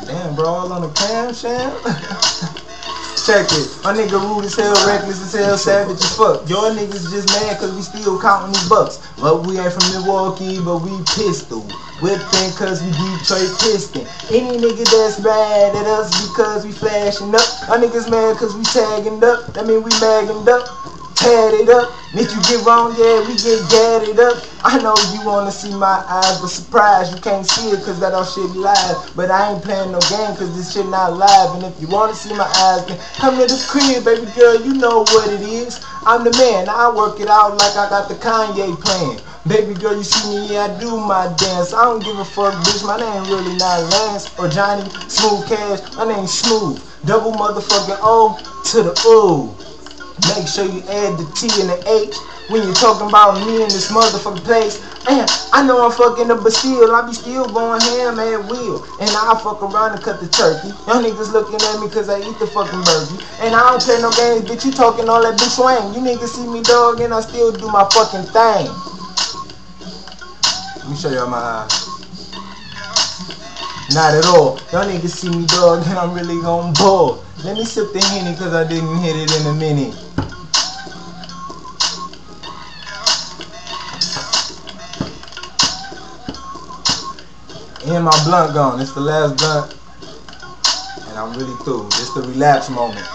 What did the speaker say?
Damn, bro, all on the cam, Sham. Check it. My nigga rude as hell, reckless as hell, savage as fuck. Your niggas just mad cause we still counting these bucks. But we ain't from Milwaukee, but we pistol. Whipping cause we Detroit Piston. Any nigga that's mad at us because we flashing up. My niggas mad cause we tagging up. That mean we magging up. Tad it up. If you get wrong, yeah, we get gadded up. I know you wanna see my eyes, but surprise, you can't see it cause that all shit live. But I ain't playing no game cause this shit not live. And if you wanna see my eyes, then come to the crib, baby girl, you know what it is. I'm the man, I work it out like I got the Kanye plan. Baby girl, you see me, yeah, I do my dance. I don't give a fuck, bitch, my name really not Lance or Johnny Smooth Cash, my name's Smooth. Double motherfucking O to the O. Make sure you add the T and the H when you're talking about me in this motherfucking place. Man, I know I'm fucking up, but still, I be still going ham at will. And I'll fuck around and cut the turkey. Y'all niggas looking at me cause I eat the fucking burger. And I don't play no games, bitch, you talking all that bitch swang. You niggas see me, dog, and I still do my fucking thing. Let me show y'all my eyes. Not at all. Y'all niggas see me, dog, and I'm really gon' ball. Let me sip the Henny cause I didn't hit it in a minute. And my blunt gone. It's the last blunt. And I'm really through. It's the relapse moment.